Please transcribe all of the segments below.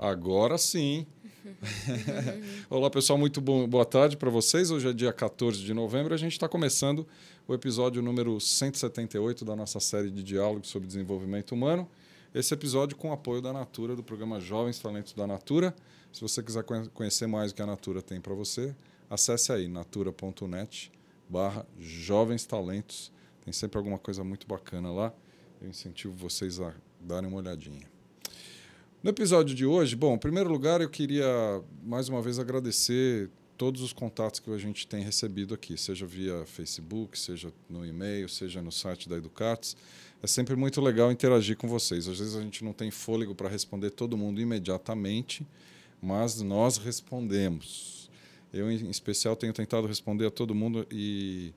Agora sim. Olá, pessoal, muito boa tarde para vocês. Hoje é dia 14 de novembro. A gente está começando o episódio número 178 da nossa série de diálogos sobre desenvolvimento humano. Esse episódio com o apoio da Natura, do programa Jovens Talentos da Natura. Se você quiser conhecer mais o que a Natura tem para você, acesse aí natura.net/Jovens Talentos. Tem sempre alguma coisa muito bacana lá. Eu incentivo vocês a darem uma olhadinha. No episódio de hoje, bom, em primeiro lugar, eu queria mais uma vez agradecer todos os contatos que a gente tem recebido aqui, seja via Facebook, seja no e-mail, seja no site da Educatis. É sempre muito legal interagir com vocês. Às vezes a gente não tem fôlego para responder todo mundo imediatamente, mas nós respondemos. Eu, em especial, tenho tentado responder a todo mundo e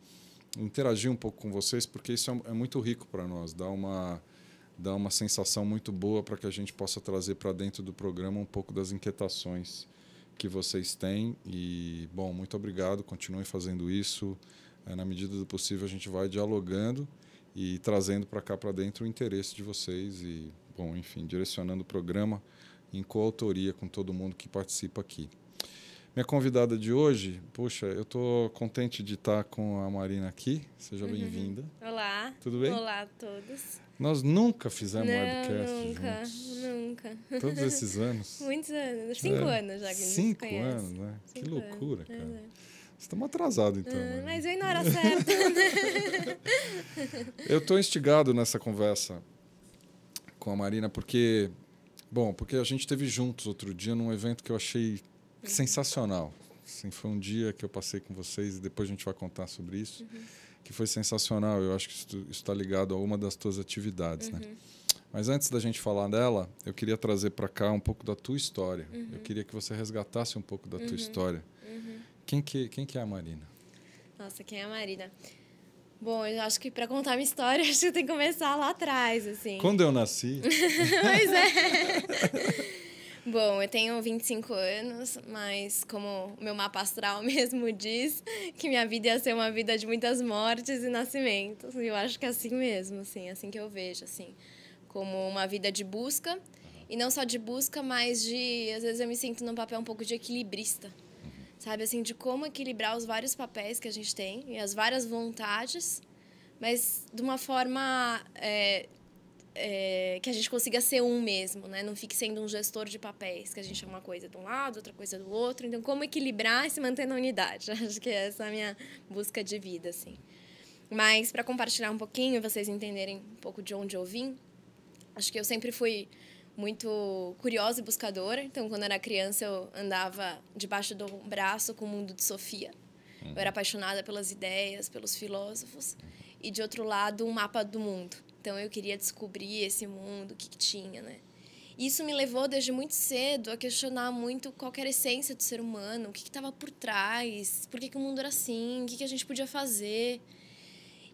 interagir um pouco com vocês, porque isso é muito rico para nós, dá uma sensação muito boa para que a gente possa trazer para dentro do programa um pouco das inquietações que vocês têm. E, bom, muito obrigado, continuem fazendo isso. Na medida do possível, a gente vai dialogando e trazendo para cá, para dentro, o interesse de vocês e, bom, enfim, direcionando o programa em coautoria com todo mundo que participa aqui. Minha convidada de hoje, puxa, eu estou contente de estar com a Marina aqui. Seja bem-vinda. Olá. Tudo bem? Olá a todos. Nós nunca fizemos webcast juntos. Nunca. Todos esses anos. Muitos anos. 5 anos já que a gente 5 conhece. anos, né? Que loucura, anos, cara. Estamos atrasados, então. Mas veio na hora certa. Eu estou instigado nessa conversa com a Marina porque a gente esteve juntos outro dia num evento que eu achei sensacional. Assim, foi um dia que eu passei com vocês e depois a gente vai contar sobre isso, que foi sensacional. Eu acho que isso está ligado a uma das tuas atividades, né? Mas antes da gente falar dela, eu queria trazer para cá um pouco da tua história. Eu queria que você resgatasse um pouco da tua história. Quem que é a Marina? Nossa, quem é a Marina? Bom, eu acho que para contar minha história, acho que tem que começar lá atrás, assim. Quando eu nasci... Pois é. Bom, eu tenho 25 anos, mas como o meu mapa astral mesmo diz, que minha vida ia ser uma vida de muitas mortes e nascimentos. E eu acho que é assim mesmo, assim que eu vejo, assim, como uma vida de busca. E não só de busca, mas de... Às vezes eu me sinto num papel um pouco de equilibrista. Sabe, assim, de como equilibrar os vários papéis que a gente tem e as várias vontades, mas de uma forma... que a gente consiga ser um mesmo, né? Não fique sendo um gestor de papéis, que a gente é uma coisa de um lado, outra coisa do outro. Então, como equilibrar e se manter na unidade? Acho que essa é a minha busca de vida, assim. Mas, para compartilhar um pouquinho, vocês entenderem um pouco de onde eu vim, acho que eu sempre fui muito curiosa e buscadora. Então, quando eu era criança, eu andava debaixo do braço com o mundo de Sofia. Eu era apaixonada pelas ideias, pelos filósofos. E, de outro lado, um mapa do mundo. Então, eu queria descobrir esse mundo, o que tinha, né? Isso me levou, desde muito cedo, a questionar muito qual era a essência do ser humano, o que estava por trás, por que o mundo era assim, o que a gente podia fazer.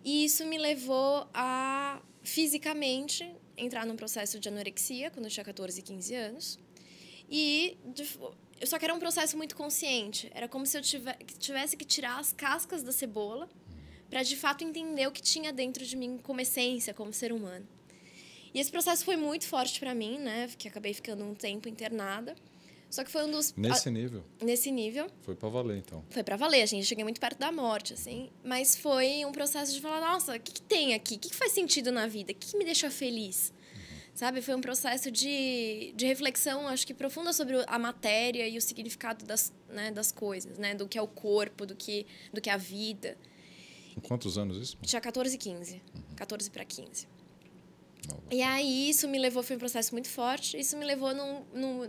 E isso me levou a, fisicamente, entrar num processo de anorexia, quando eu tinha 14, 15 anos. E só que era um processo muito consciente. Era como se eu tivesse que tirar as cascas da cebola para, de fato, entender o que tinha dentro de mim como essência, como ser humano. E esse processo foi muito forte para mim, né? Que acabei ficando um tempo internada. Só que foi um dos... Nesse nível? Nesse nível. Foi para valer, então. Foi para valer, assim. Eu cheguei muito perto da morte, assim. Mas foi um processo de falar, nossa, o que tem aqui? O que faz sentido na vida? O que me deixa feliz? Sabe? Foi um processo de reflexão, acho que profunda, sobre a matéria e o significado das coisas, né? Do que é o corpo, do que é a vida. Com quantos anos isso? Tinha 14 e 15. 14 para 15. E aí, isso me levou, foi um processo muito forte. Isso me levou,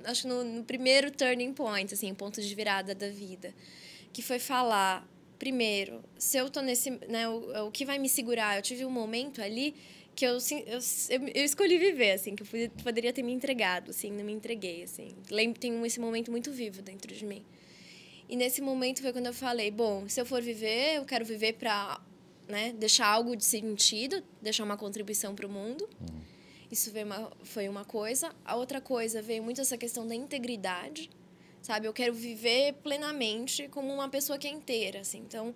acho que no primeiro turning point, assim, ponto de virada da vida. Que foi falar, primeiro, se eu tô nesse... Né, o que vai me segurar? Eu tive um momento ali que eu escolhi viver, assim, que eu poderia ter me entregado, assim, não me entreguei, assim. Tenho esse momento muito vivo dentro de mim. E nesse momento foi quando eu falei, bom, se eu for viver, eu quero viver para, né, deixar algo de sentido, deixar uma contribuição para o mundo. Isso foi uma coisa. A outra coisa veio muito essa questão da integridade, sabe? Eu quero viver plenamente como uma pessoa que é inteira, assim. Então,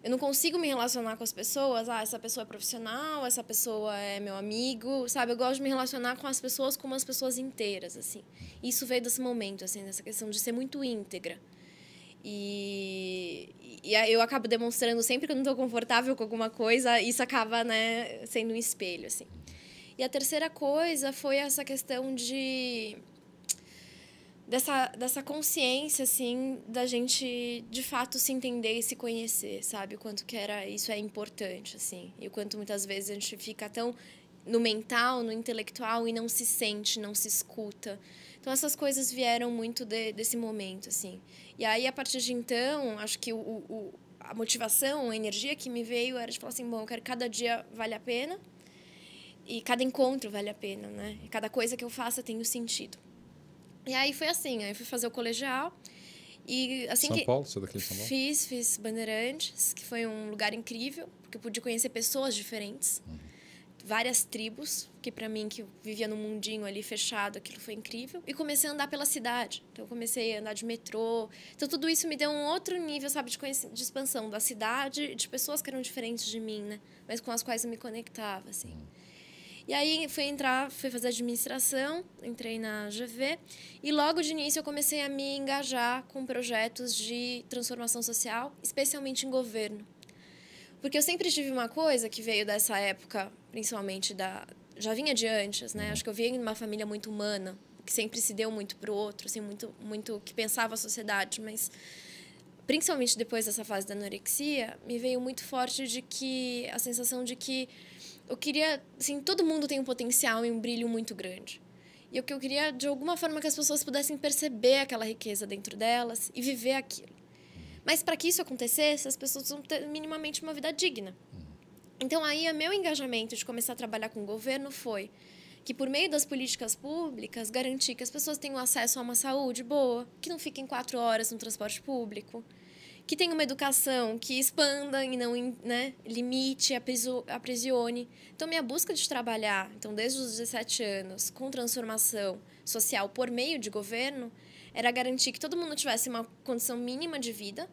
Eu não consigo me relacionar com as pessoas. Ah, essa pessoa é profissional, essa pessoa é meu amigo, sabe? Eu gosto de me relacionar com as pessoas como as pessoas inteiras, assim. Isso veio desse momento, assim, dessa questão de ser muito íntegra. E aí eu acabo demonstrando sempre que eu não estou confortável com alguma coisa, isso acaba, né, sendo um espelho, assim. E a terceira coisa foi essa questão dessa consciência, assim, da gente, de fato, se entender e se conhecer, sabe? O quanto que isso é importante, assim. E o quanto, muitas vezes, a gente fica tão no mental, no intelectual, e não se sente, não se escuta. Então, essas coisas vieram muito desse momento, assim. E aí, a partir de então, acho que a motivação, a energia que me veio era de falar assim, bom, eu quero que cada dia vale a pena e cada encontro vale a pena, né? E cada coisa que eu faça tem um sentido. E aí foi assim, aí fui fazer o colegial e assim São Paulo, você é daqui de São Paulo? Fiz Bandeirantes, que foi um lugar incrível, porque eu pude conhecer pessoas diferentes, várias tribos, que para mim, que eu vivia num mundinho ali fechado, aquilo foi incrível. E comecei a andar pela cidade, então eu comecei a andar de metrô. Então tudo isso me deu um outro nível, sabe, de expansão da cidade, de pessoas que eram diferentes de mim, né, mas com as quais eu me conectava, assim. E aí fui fazer administração, entrei na GV e logo de início eu comecei a me engajar com projetos de transformação social, especialmente em governo. Porque eu sempre tive uma coisa que veio dessa época, principalmente já vinha de antes, né? Acho que eu vim de uma família muito humana, que sempre se deu muito pro outro, assim, muito que pensava a sociedade, mas principalmente depois dessa fase da anorexia, me veio muito forte de que a sensação de que eu queria, assim, todo mundo tem um potencial e um brilho muito grande. E o que eu queria, de alguma forma, que as pessoas pudessem perceber aquela riqueza dentro delas e viver aquilo. Mas para que isso acontecesse, as pessoas precisam ter minimamente uma vida digna. Então aí, o meu engajamento de começar a trabalhar com o governo foi que, por meio das políticas públicas, garantir que as pessoas tenham acesso a uma saúde boa, que não fiquem 4 horas no transporte público, que tenha uma educação que expanda e não, né, limite, aprisione. Então, minha busca de trabalhar, então, desde os 17 anos, com transformação social por meio de governo, era garantir que todo mundo tivesse uma condição mínima de vida,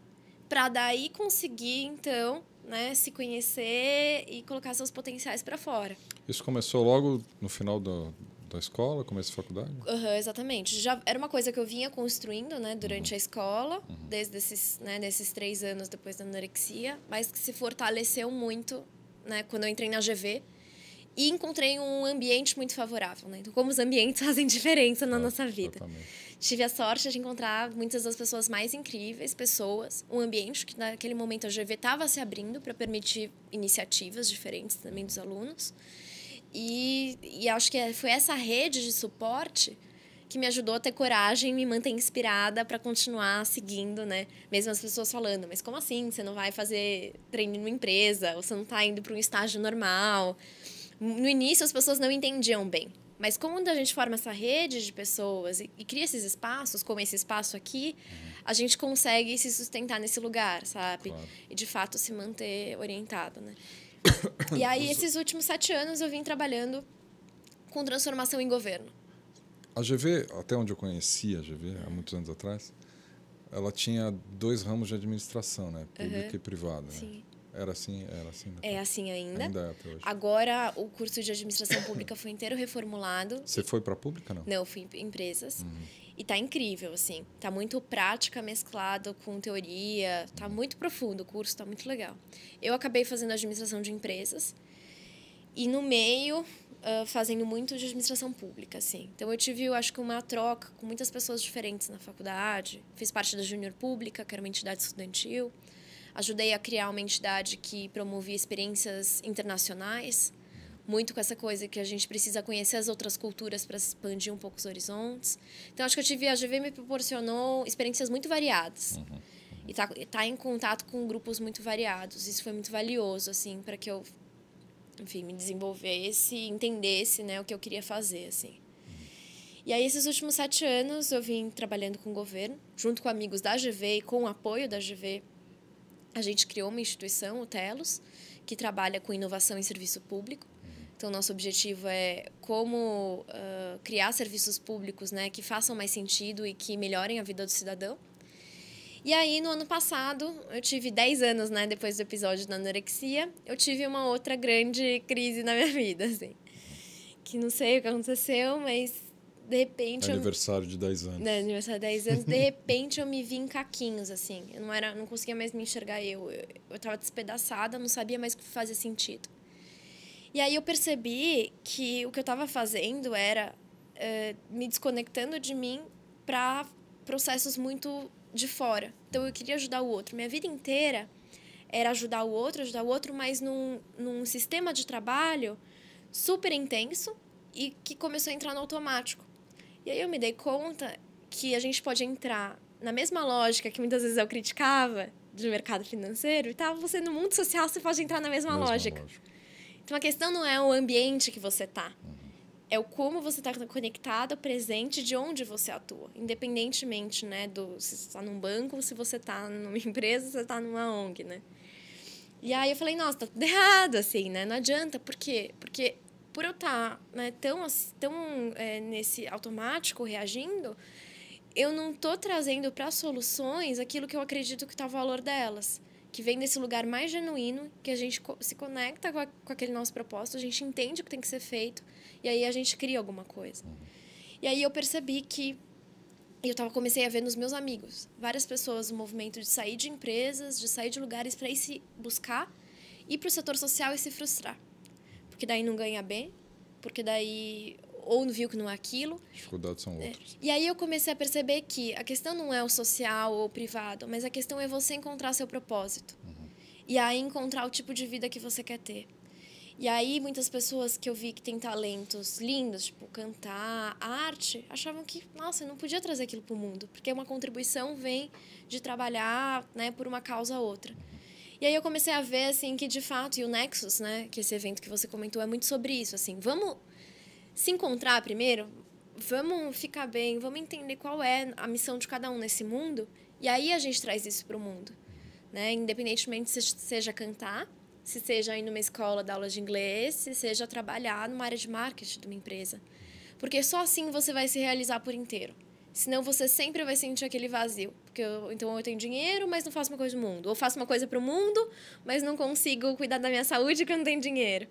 para daí conseguir, então, né, se conhecer e colocar seus potenciais para fora. Isso começou logo no final da escola, começo da faculdade? Exatamente. Já era uma coisa que eu vinha construindo, né, durante a escola, desde desses 3 anos depois da anorexia, mas que se fortaleceu muito, né, quando eu entrei na GV e encontrei um ambiente muito favorável, né? Então, como os ambientes fazem diferença na nossa vida. Exatamente. Tive a sorte de encontrar muitas das pessoas mais incríveis, um ambiente que naquele momento a GV estava se abrindo para permitir iniciativas diferentes também dos alunos. E acho que foi essa rede de suporte que me ajudou a ter coragem e me manter inspirada para continuar seguindo, né? Mesmo as pessoas falando, mas como assim? Você não vai fazer treino numa empresa? Ou você não está indo para um estágio normal? No início, as pessoas não entendiam bem. Mas quando a gente forma essa rede de pessoas e cria esses espaços, como esse espaço aqui, a gente consegue se sustentar nesse lugar, sabe? Claro. E, de fato, se manter orientado, né? E aí, esses últimos 7 anos, eu vim trabalhando com transformação em governo. A GV, até onde eu conheci a GV, há muitos anos atrás, ela tinha 2 ramos de administração, né? Pública e privada. Né? Sim. Era assim? Né? É assim ainda. Ainda é até hoje. Agora, o curso de administração pública foi inteiro reformulado. Você foi para a pública, não? Não, eu fui em empresas. E tá incrível, assim. Tá muito prática mesclado com teoria. Tá muito profundo o curso, tá muito legal. Eu acabei fazendo administração de empresas. E no meio, fazendo muito de administração pública, assim. Então, eu tive, eu acho que uma troca com muitas pessoas diferentes na faculdade. Fiz parte da Júnior Pública, que era uma entidade estudantil. Ajudei a criar uma entidade que promovia experiências internacionais, muito com essa coisa que a gente precisa conhecer as outras culturas para expandir um pouco os horizontes. Então, acho que a GV me proporcionou experiências muito variadas. E tá em contato com grupos muito variados. Isso foi muito valioso, assim, para que eu, enfim, me desenvolvesse e entendesse, né, o que eu queria fazer, assim. E aí, esses últimos 7 anos, eu vim trabalhando com o governo, junto com amigos da GV e com o apoio da GV. A gente criou uma instituição, o Telos, que trabalha com inovação em serviço público. Então, nosso objetivo é como criar serviços públicos, né, que façam mais sentido e que melhorem a vida do cidadão. E aí, no ano passado, eu tive 10 anos, né? Depois do episódio da anorexia, eu tive uma outra grande crise na minha vida, assim. Que não sei o que aconteceu, mas de repente... Aniversário de 10 anos. Aniversário de 10 anos. De repente, eu me vi em caquinhos, assim. Eu não conseguia mais me enxergar eu tava despedaçada, não sabia mais o que fazia sentido. E aí, eu percebi que o que eu tava fazendo era me desconectando de mim para processos muito de fora. Então, eu queria ajudar o outro. Minha vida inteira era ajudar o outro, mas num sistema de trabalho super intenso e que começou a entrar no automático. E aí eu me dei conta que a gente pode entrar na mesma lógica que muitas vezes eu criticava de mercado financeiro, e tal, você no mundo social você pode entrar na mesma lógica. Então, a questão não é o ambiente que você está. É o como você está conectado ao presente de onde você atua. Independentemente, né, se você está num banco, se você está numa empresa, se você está numa ONG, né? E aí eu falei, nossa, tá tudo errado, assim, né? Não adianta. Por quê? Porque por eu estar, né, tão nesse automático, reagindo, eu não estou trazendo para soluções aquilo que eu acredito que está o valor delas. Que vem desse lugar mais genuíno, que a gente se conecta com aquele nosso propósito, a gente entende o que tem que ser feito, e aí a gente cria alguma coisa. E aí eu percebi que comecei a ver nos meus amigos várias pessoas no movimento de sair de empresas, de sair de lugares para ir se buscar, ir para o setor social e se frustrar. Porque daí não ganha bem, porque daí ou não viu que não é aquilo. As dificuldades são outras. E aí eu comecei a perceber que a questão não é o social ou o privado, mas a questão é você encontrar seu propósito. E aí encontrar o tipo de vida que você quer ter. E aí muitas pessoas que eu vi que têm talentos lindos, tipo cantar, arte, achavam que, nossa, eu não podia trazer aquilo para o mundo, porque uma contribuição vem de trabalhar, né, por uma causa ou outra. E aí eu comecei a ver assim que de fato, e o Nexus, né, que esse evento que você comentou é muito sobre isso, assim, vamos se encontrar primeiro, vamos ficar bem, vamos entender qual é a missão de cada um nesse mundo, e aí a gente traz isso para o mundo, né? Independentemente se seja cantar, se seja ir numa escola dar aula de inglês, se seja trabalhar numa área de marketing de uma empresa. Porque só assim você vai se realizar por inteiro. Senão você sempre vai sentir aquele vazio. Porque então eu tenho dinheiro, mas não faço uma coisa do mundo. Ou faço uma coisa para o mundo, mas não consigo cuidar da minha saúde porque eu não tenho dinheiro.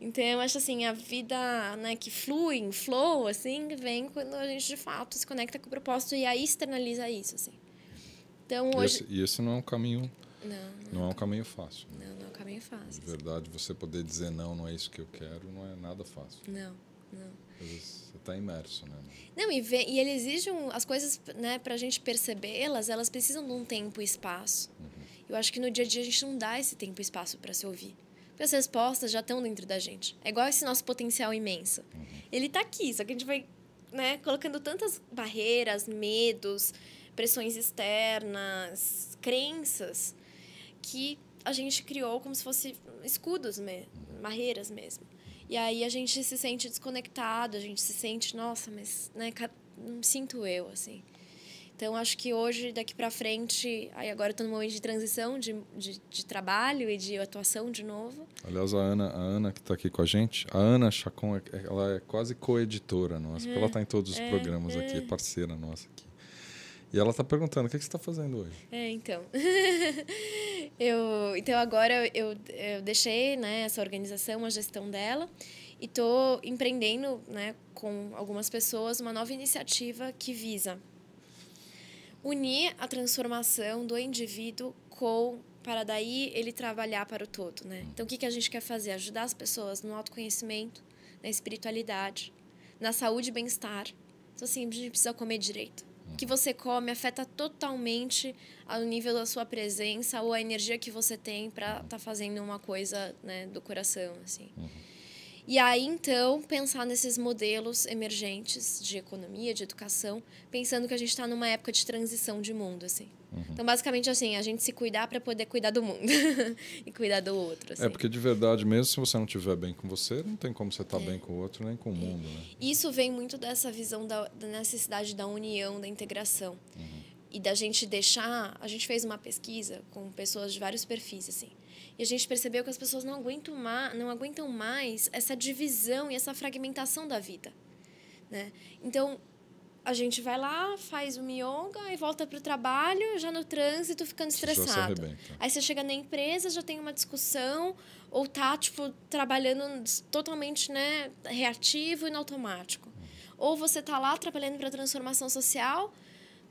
Então, eu acho assim, a vida, né, que flui, em flow, assim, vem quando a gente, de fato, se conecta com o propósito e aí externaliza isso, assim. Então, hoje... E esse não é um caminho... Não é um caminho fácil. Né? Não é um caminho fácil. De verdade, você poder dizer não é isso que eu quero, não é nada fácil. Não. Às vezes você está imerso, né? Não, e ele exige as coisas, né, para a gente percebê-las, elas precisam de um tempo e espaço. Eu acho que no dia a dia a gente não dá esse tempo e espaço para se ouvir. Porque as respostas já estão dentro da gente. É igual esse nosso potencial imenso. Ele está aqui, só que a gente vai, né, colocando tantas barreiras, medos, pressões externas, crenças, que a gente criou como se fossem escudos mesmo, barreiras mesmo. E aí a gente se sente desconectado, a gente se sente, nossa, mas, né, não sinto eu, assim. Então, acho que hoje, daqui para frente, aí agora estou num momento de transição de trabalho e de atuação de novo. Aliás, a Ana que está aqui com a gente, a Ana Chacon, ela é quase co-editora nossa, porque ela está em todos os programas aqui, é parceira nossa aqui. E ela está perguntando, o que você está fazendo hoje? Então. Então, agora eu deixei, né, essa organização, a gestão dela, e estou empreendendo, né, com algumas pessoas uma nova iniciativa que visa unir a transformação do indivíduo para daí ele trabalhar para o todo, né? Então, o que a gente quer fazer? Ajudar as pessoas no autoconhecimento, na espiritualidade, na saúde e bem-estar. Então, assim, a gente precisa comer direito. O que você come afeta totalmente ao nível da sua presença ou a energia que você tem para estar fazendo uma coisa, né, do coração, assim. E aí, então, pensar nesses modelos emergentes de economia, de educação, pensando que a gente está numa época de transição de mundo, assim. Então, basicamente, assim, a gente se cuidar para poder cuidar do mundo e cuidar do outro, assim. Porque, de verdade, mesmo se você não estiver bem com você, não tem como você estar bem com o outro, nem com o mundo, né? Isso vem muito dessa visão da necessidade da união, da integração. E da gente deixar... A gente fez uma pesquisa com pessoas de vários perfis, assim. E a gente percebeu que as pessoas não aguentam mais essa divisão e essa fragmentação da vida, né? Então, a gente vai lá, faz o yoga e volta para o trabalho, já no trânsito, ficando estressado. Aí você chega na empresa, já tem uma discussão, ou tá, tipo, trabalhando totalmente, né, reativo e no automático. Ou você tá lá trabalhando para transformação social,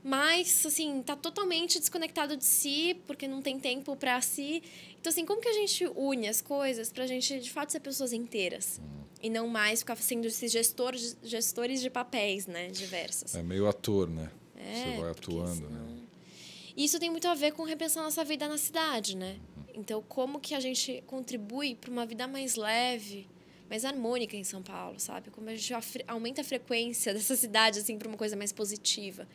mas, assim, tá totalmente desconectado de si, porque não tem tempo para si. Então, assim, como que a gente une as coisas pra gente, de fato, ser pessoas inteiras? E não mais ficar sendo esses gestores de papéis, né? Diversos. É meio ator, né? Você vai atuando, senão... né? Isso tem muito a ver com repensar nossa vida na cidade, né? Então, como que a gente contribui para uma vida mais leve, mais harmônica em São Paulo, sabe? Como a gente aumenta a frequência dessa cidade, assim, para uma coisa mais positiva.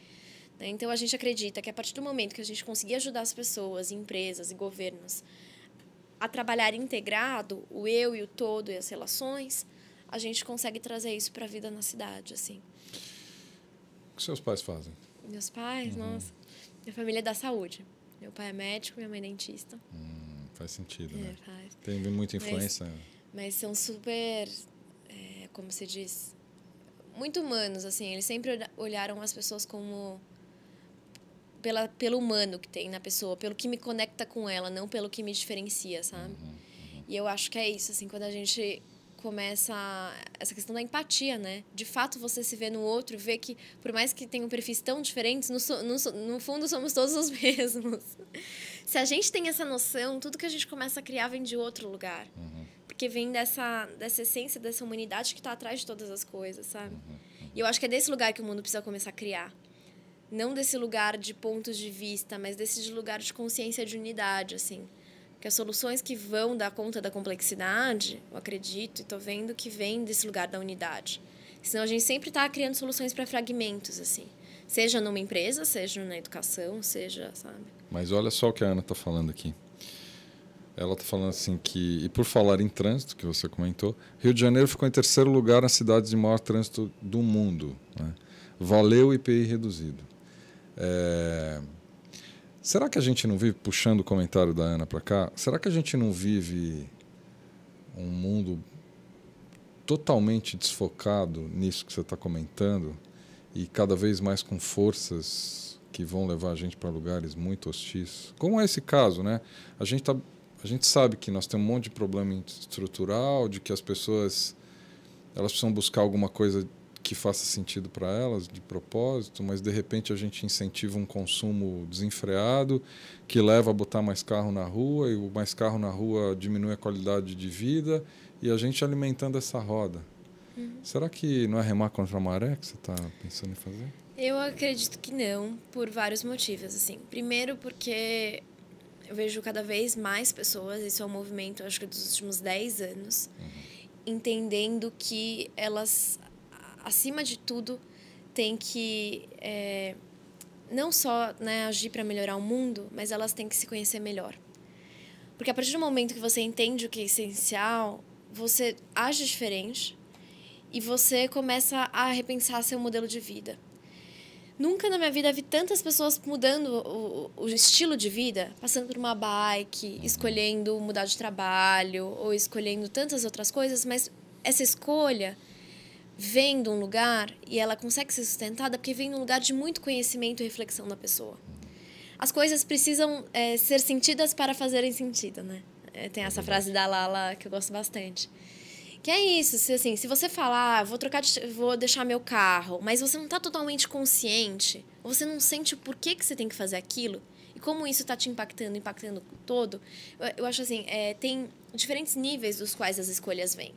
Então, a gente acredita que a partir do momento que a gente conseguir ajudar as pessoas, empresas e governos a trabalhar integrado, o eu e o todo e as relações, a gente consegue trazer isso para a vida na cidade, assim. O que seus pais fazem? Meus pais, nossa, minha família é da saúde. Meu pai é médico, minha mãe é dentista. Faz sentido, né? Faz. Tem muita influência. Mas são super, como se diz, muito humanos, assim. Eles sempre olharam as pessoas como pelo humano que tem na pessoa, pelo que me conecta com ela, não pelo que me diferencia, sabe? E eu acho que é isso, assim, quando a gente começa essa questão da empatia, né? De fato, você se vê no outro, vê que, por mais que tenham perfis tão diferentes, no fundo somos todos os mesmos. Se a gente tem essa noção, tudo que a gente começa a criar vem de outro lugar. Porque vem dessa essência, dessa humanidade que está atrás de todas as coisas, sabe? E eu acho que é desse lugar que o mundo precisa começar a criar. Não desse lugar de pontos de vista, mas desse lugar de consciência de unidade, assim. Porque as soluções que vão dar conta da complexidade, eu acredito e estou vendo que vem desse lugar da unidade. Senão a gente sempre está criando soluções para fragmentos, assim. Seja numa empresa, seja na educação, seja, sabe? Mas olha só o que a Ana está falando aqui. Ela está falando assim que, e por falar em trânsito, que você comentou, Rio de Janeiro ficou em terceiro lugar nas cidades de maior trânsito do mundo, né? Valeu IPI reduzido. Será que a gente não vive, puxando o comentário da Ana para cá, será que a gente não vive um mundo totalmente desfocado nisso que você está comentando e cada vez mais com forças que vão levar a gente para lugares muito hostis? Como é esse caso, né? A gente sabe que nós temos um monte de problema estrutural, de que as pessoas elas precisam buscar alguma coisa que faça sentido para elas, de propósito, mas de repente a gente incentiva um consumo desenfreado que leva a botar mais carro na rua, e o mais carro na rua diminui a qualidade de vida, e a gente alimentando essa roda. Será que não é remar contra a maré que você está pensando em fazer? Eu acredito que não, por vários motivos, assim. Primeiro porque eu vejo cada vez mais pessoas, isso é um movimento, acho que dos últimos 10 anos, entendendo que elas, acima de tudo, têm que não só, né, agir para melhorar o mundo, mas elas têm que se conhecer melhor. Porque a partir do momento que você entende o que é essencial, você age diferente e você começa a repensar seu modelo de vida. Nunca na minha vida vi tantas pessoas mudando o estilo de vida, passando por uma bike, escolhendo mudar de trabalho ou escolhendo tantas outras coisas, mas essa escolha vem de um lugar e ela consegue ser sustentada porque vem de um lugar de muito conhecimento e reflexão da pessoa. As coisas precisam ser sentidas para fazerem sentido, né? Tem essa frase da Lala que eu gosto bastante. Que é isso, se você falar, vou deixar meu carro, mas você não está totalmente consciente, ou você não sente o porquê que você tem que fazer aquilo, e como isso está te impactando todo, eu acho assim, tem diferentes níveis dos quais as escolhas vêm.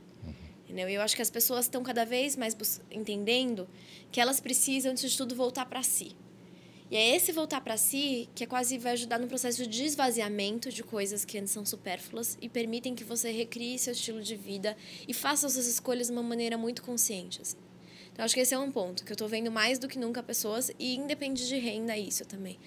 Entendeu? E eu acho que as pessoas estão cada vez mais entendendo que elas precisam, antes de tudo, voltar para si. E é esse voltar para si que quase vai ajudar no processo de esvaziamento de coisas que antes são supérfluas e permitem que você recrie seu estilo de vida e faça as suas escolhas de uma maneira muito consciente. Assim. Então, acho que esse é um ponto, que eu estou vendo mais do que nunca pessoas, e independe de renda isso também.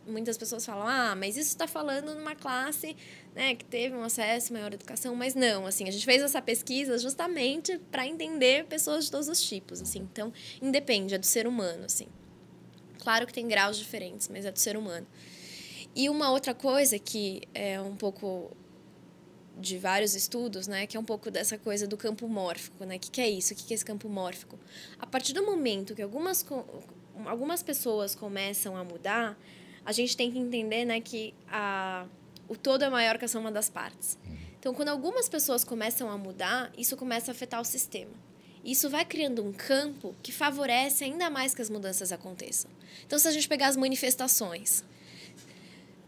Muitas pessoas falam, mas isso está falando numa classe, né, que teve um acesso, maior educação, mas não, assim, a gente fez essa pesquisa justamente para entender pessoas de todos os tipos, assim. Então, independe, é do ser humano, assim. Claro que tem graus diferentes, mas é do ser humano. E uma outra coisa que é um pouco de vários estudos, né, que é um pouco dessa coisa do campo mórfico, né? O que é isso? O que é esse campo mórfico? A partir do momento que algumas pessoas começam a mudar, a gente tem que entender, né, que o todo é maior que a soma das partes. Então, quando algumas pessoas começam a mudar, isso começa a afetar o sistema. Isso vai criando um campo que favorece ainda mais que as mudanças aconteçam. Então, se a gente pegar as manifestações,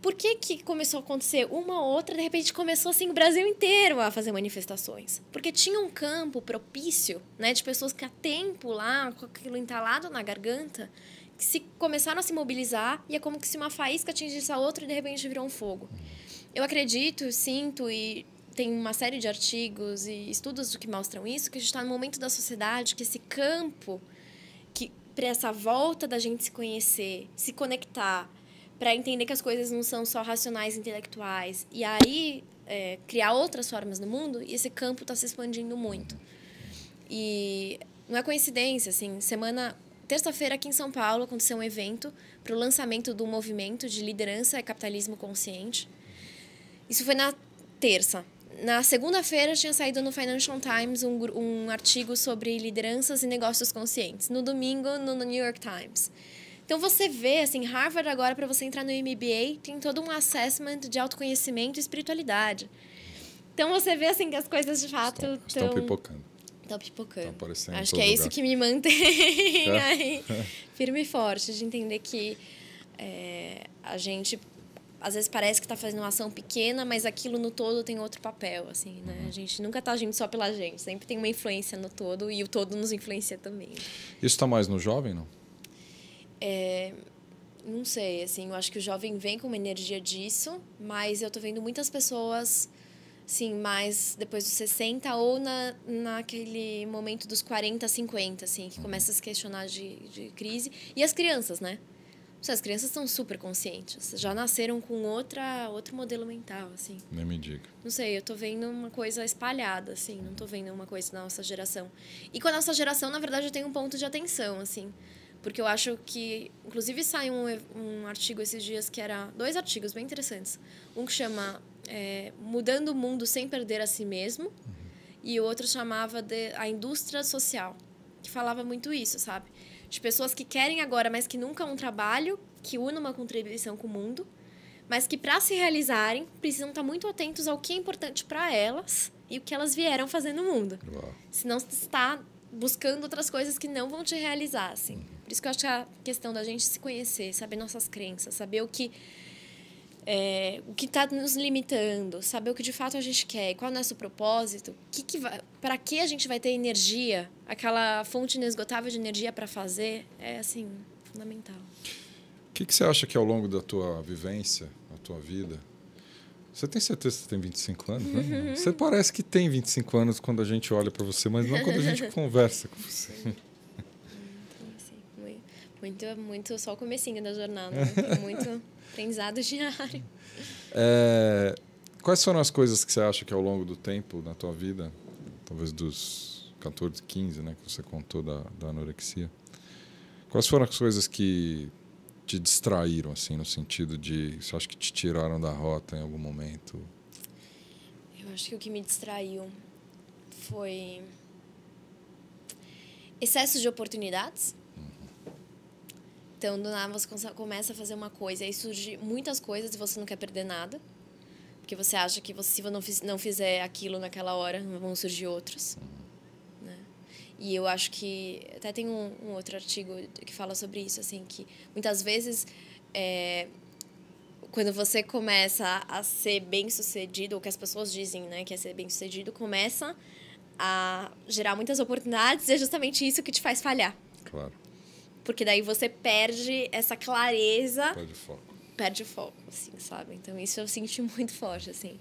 por que começou a acontecer uma ou outra, de repente começou assim o Brasil inteiro a fazer manifestações? Porque tinha um campo propício, né, de pessoas que há tempo lá, com aquilo entalado na garganta, que começaram a se mobilizar e é como que se uma faísca atingisse a outra e de repente virou um fogo. Eu acredito, sinto e tem uma série de artigos e estudos que mostram isso, que a gente está no momento da sociedade que esse campo, que para essa volta da gente se conhecer, se conectar, para entender que as coisas não são só racionais intelectuais, e aí criar outras formas no mundo, e esse campo está se expandindo muito. E não é coincidência, assim, terça-feira aqui em São Paulo aconteceu um evento para o lançamento do movimento de liderança e capitalismo consciente. Isso foi na terça. Na segunda-feira tinha saído no Financial Times um artigo sobre lideranças e negócios conscientes. No domingo, no New York Times. Então, você vê, assim, Harvard agora, para você entrar no MBA, tem todo um assessment de autoconhecimento e espiritualidade. Então, você vê, assim, que as coisas, de fato, estão pipocando. Estão pipocando. Estão aparecendo. Acho que é isso que me mantém aí firme e forte, de entender que a gente, às vezes, parece que está fazendo uma ação pequena, mas aquilo no todo tem outro papel, assim, né? A gente nunca está agindo só pela gente, sempre tem uma influência no todo e o todo nos influencia também. Isso está mais no jovem, não? Não sei, assim, eu acho que o jovem vem com uma energia disso, mas eu tô vendo muitas pessoas, assim, mais depois dos 60 ou naquele momento dos 40, 50, assim, que começa a se questionar de crise. E as crianças, né? As crianças estão super conscientes, já nasceram com outro modelo mental, assim. Nem me diga. Não sei, eu tô vendo uma coisa espalhada, assim, não tô vendo uma coisa da nossa geração. E com a nossa geração, na verdade, eu tenho um ponto de atenção, assim. Porque eu acho que... Inclusive, saiu um artigo esses dias que era... 2 artigos bem interessantes. Um que chama Mudando o Mundo Sem Perder a Si Mesmo. E o outro chamava de A Indústria Social. Que falava muito isso, sabe? De pessoas que querem agora, mas que nunca um trabalho que una uma contribuição com o mundo. Mas que, para se realizarem, precisam estar muito atentos ao que é importante para elas e o que elas vieram fazer no mundo. Uau. Senão, você está buscando outras coisas que não vão te realizar, assim. Por isso que eu acho que a questão da gente se conhecer, saber nossas crenças, saber o que está nos limitando, saber o que de fato a gente quer, qual é o nosso propósito, para que a gente vai ter energia, aquela fonte inesgotável de energia para fazer, é, assim, fundamental. O que você acha que ao longo da tua vivência, da tua vida... Você tem certeza que você tem 25 anos, né? Você parece que tem 25 anos quando a gente olha para você, mas não quando a gente conversa com você. Muito só o comecinho da jornada, né? Tem muito aprendizado diário. Quais foram as coisas que você acha que ao longo do tempo, na tua vida, talvez dos 14, 15, né, que você contou da anorexia, quais foram as coisas que te distraíram, assim, no sentido de... Você acha que te tiraram da rota em algum momento? Eu acho que o que me distraiu foi excesso de oportunidades. Então, do nada, você começa a fazer uma coisa, aí surge muitas coisas e você não quer perder nada. Porque você acha que se você não fizer aquilo naquela hora, vão surgir outros. Né? E eu acho que... Até tem um outro artigo que fala sobre isso, assim, que muitas vezes, quando você começa a ser bem-sucedido, ou que as pessoas dizem, né, que é ser bem-sucedido, começa a gerar muitas oportunidades e é justamente isso que te faz falhar. Claro. Porque daí você perde essa clareza. Perde o foco, assim, sabe? Então, isso eu senti muito forte, assim.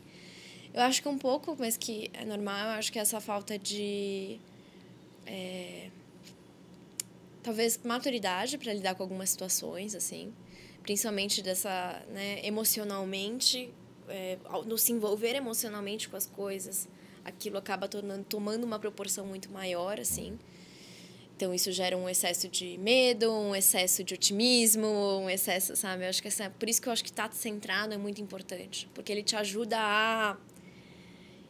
Eu acho que um pouco, mas que é normal, eu acho que essa falta de... talvez maturidade para lidar com algumas situações, assim. Principalmente dessa, né, emocionalmente, no se envolver emocionalmente com as coisas, aquilo acaba tomando uma proporção muito maior, assim. Então, isso gera um excesso de medo, um excesso de otimismo, um excesso, sabe? Eu acho que por isso que eu acho que estar centrado é muito importante. Porque ele te ajuda a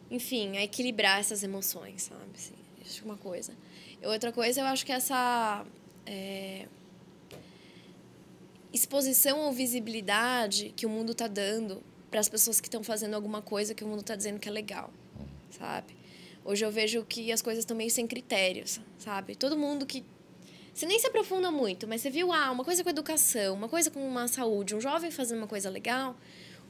enfim, a equilibrar essas emoções, sabe? Assim, acho que uma coisa. Outra coisa, eu acho que essa exposição ou visibilidade que o mundo está dando para as pessoas que estão fazendo alguma coisa que o mundo está dizendo que é legal, sabe? Hoje eu vejo que as coisas estão meio sem critérios, sabe? Todo mundo que... Você nem se aprofunda muito, mas você viu, uma coisa com educação, uma coisa com uma saúde, um jovem fazendo uma coisa legal,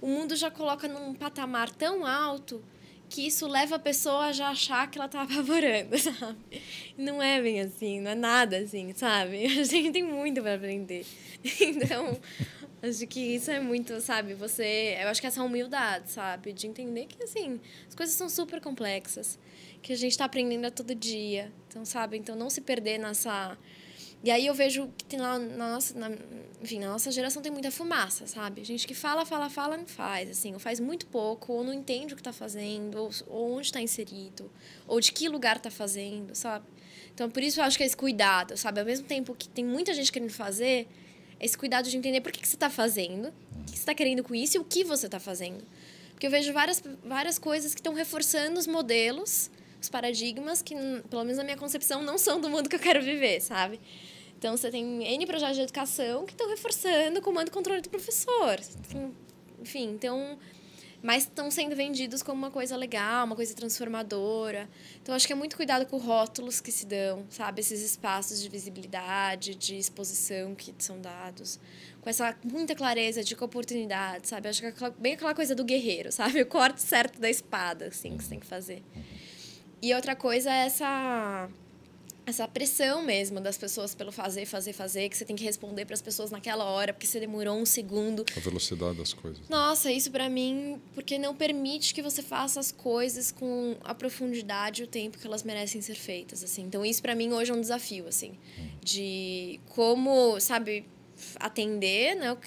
o mundo já coloca num patamar tão alto que isso leva a pessoa a já achar que ela tá apavorando, sabe? Não é bem assim, não é nada assim, sabe? A gente tem muito para aprender. Então, acho que isso é muito, sabe? Eu acho que essa humildade, sabe? De entender que, assim, as coisas são super complexas, que a gente tá aprendendo a todo dia. Então, sabe? Então, não se perder nessa... E aí eu vejo que tem lá na nossa geração tem muita fumaça, sabe? Gente que fala, não faz, assim, ou faz muito pouco, ou não entende o que está fazendo, ou onde está inserido, ou de que lugar está fazendo, sabe? Então, por isso eu acho que é esse cuidado, sabe? Ao mesmo tempo que tem muita gente querendo fazer, esse cuidado de entender por que você está fazendo, o que você está querendo com isso e o que você está fazendo. Porque eu vejo várias coisas que estão reforçando os modelos, os paradigmas que, pelo menos na minha concepção, não são do mundo que eu quero viver, sabe? Então, você tem N projetos de educação que estão reforçando o comando e controle do professor. Enfim, então... Mas estão sendo vendidos como uma coisa legal, uma coisa transformadora. Então, acho que é muito cuidado com rótulos que se dão, sabe? Esses espaços de visibilidade, de exposição que são dados. Com essa muita clareza de oportunidade, sabe? Acho que é bem aquela coisa do guerreiro, sabe? O corte certo da espada, assim, que você tem que fazer. E outra coisa é essa pressão mesmo das pessoas pelo fazer, que você tem que responder para as pessoas naquela hora, porque você demorou um segundo. A velocidade das coisas. Nossa, isso para mim, porque não permite que você faça as coisas com a profundidade e o tempo que elas merecem ser feitas, assim. Então, isso para mim hoje é um desafio, assim, de como, sabe, atender, né,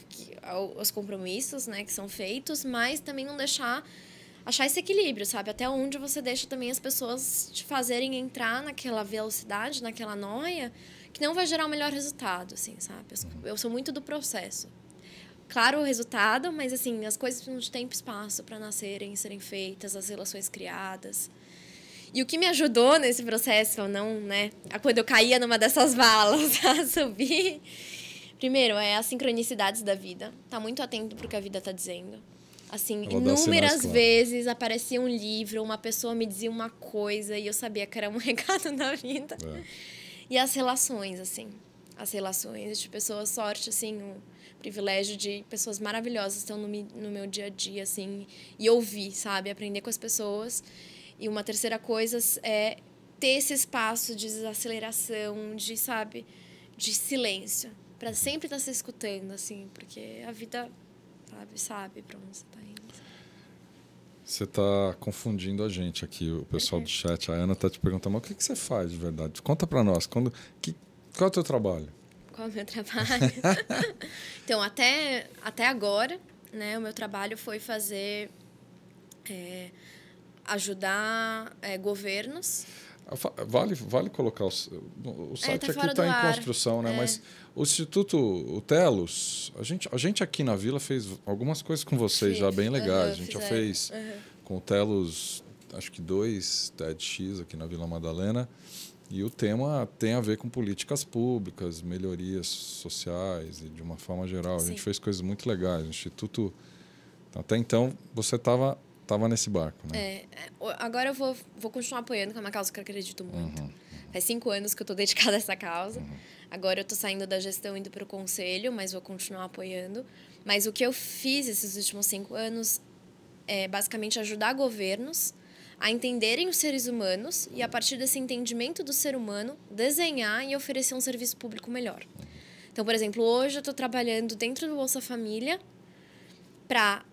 aos compromissos, né, que são feitos, mas também não achar esse equilíbrio, sabe? Até onde você deixa também as pessoas te fazerem entrar naquela velocidade, naquela noia, que não vai gerar o melhor resultado, assim, sabe? Eu sou muito do processo. Claro, o resultado, mas, assim, as coisas precisam de tempo e espaço para nascerem, serem feitas, as relações criadas. E o que me ajudou nesse processo, não, né? Quando eu caía numa dessas valas a subir... Primeiro, é as sincronicidades da vida. Tá muito atento pro que a vida tá dizendo. Assim, inúmeras vezes aparecia um livro, uma pessoa me dizia uma coisa e eu sabia que era um recado da vida. E as relações, assim. As relações de pessoas, sorte, assim, o privilégio de pessoas maravilhosas estão no meu dia a dia, assim. E ouvir, sabe? Aprender com as pessoas. E uma terceira coisa é ter esse espaço de desaceleração, de, sabe? De silêncio. Para sempre estar se escutando, assim. Porque a vida... sabe para onde você está indo. Você está confundindo a gente aqui, o pessoal do chat. A Ana está te perguntando, mas o que você faz de verdade? Conta para nós. Qual é o teu trabalho? Qual é o meu trabalho? Então, até agora, né, o meu trabalho foi fazer... ajudar governos... Vale colocar o site tá aqui está em ar. construção, né? Mas o Instituto, o Telos, a gente aqui na Vila fez algumas coisas com vocês já bem legais. A gente já fez com o Telos, acho que 2 TEDx aqui na Vila Madalena. E o tema tem a ver com políticas públicas, melhorias sociais e de uma forma geral. A gente fez coisas muito legais. O Instituto, até então, você estava nesse barco, né? Agora eu vou continuar apoiando, que é uma causa que eu acredito muito. Faz 5 anos que eu estou dedicada a essa causa. Agora eu estou saindo da gestão e indo para o conselho, mas vou continuar apoiando. Mas o que eu fiz esses últimos 5 anos é basicamente ajudar governos a entenderem os seres humanos e, a partir desse entendimento do ser humano, desenhar e oferecer um serviço público melhor. Então, por exemplo, hoje eu estou trabalhando dentro do Bolsa Família para...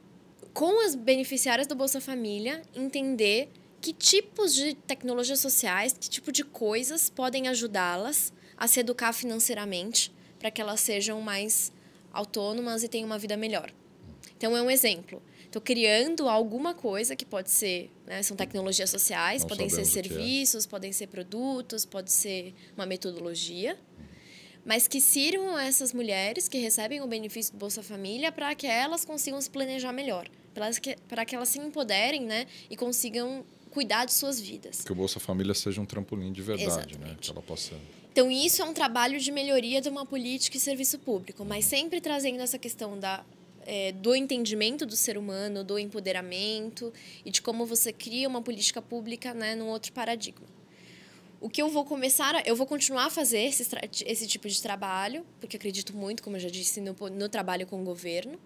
com as beneficiárias do Bolsa Família, entender que tipos de tecnologias sociais, que tipo de coisas podem ajudá-las a se educar financeiramente para que elas sejam mais autônomas e tenham uma vida melhor. Então, é um exemplo. Estou criando alguma coisa que pode ser... né, são tecnologias sociais, podem ser serviços, podem ser produtos, pode ser uma metodologia, mas que sirvam a essas mulheres que recebem o benefício do Bolsa Família para que elas consigam se planejar melhor, para que elas se empoderem, né, e consigam cuidar de suas vidas. Que o Bolsa Família seja um trampolim de verdade, Exatamente. né? Que ela possa... Então, isso é um trabalho de melhoria de uma política e serviço público, mas sempre trazendo essa questão do entendimento do ser humano, do empoderamento e de como você cria uma política pública, né, num outro paradigma. O que eu vou continuar a fazer esse tipo de trabalho, porque acredito muito, como eu já disse, no trabalho com o governo,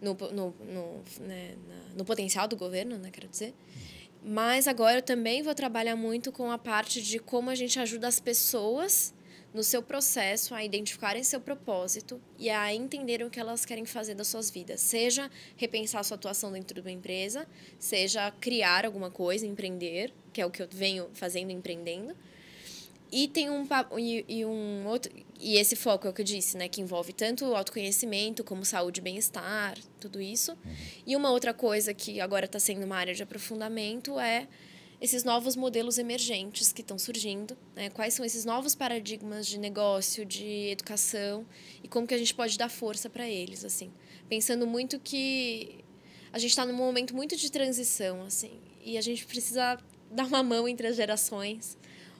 no potencial do governo, né, quero dizer. Mas agora eu também vou trabalhar muito com a parte de como a gente ajuda as pessoas no seu processo a identificarem seu propósito e a entenderem o que elas querem fazer das suas vidas. Seja repensar a sua atuação dentro de uma empresa, seja criar alguma coisa, empreender, que é o que eu venho fazendo, empreendendo. E tem e esse foco é o que eu disse, né, que envolve tanto o autoconhecimento como saúde e bem-estar, tudo isso. E uma outra coisa que agora está sendo uma área de aprofundamento é esses novos modelos emergentes que estão surgindo, né? Quais são esses novos paradigmas de negócio, de educação e como que a gente pode dar força para eles, assim. Pensando muito que a gente está num momento muito de transição, assim, e a gente precisa dar uma mão entre as gerações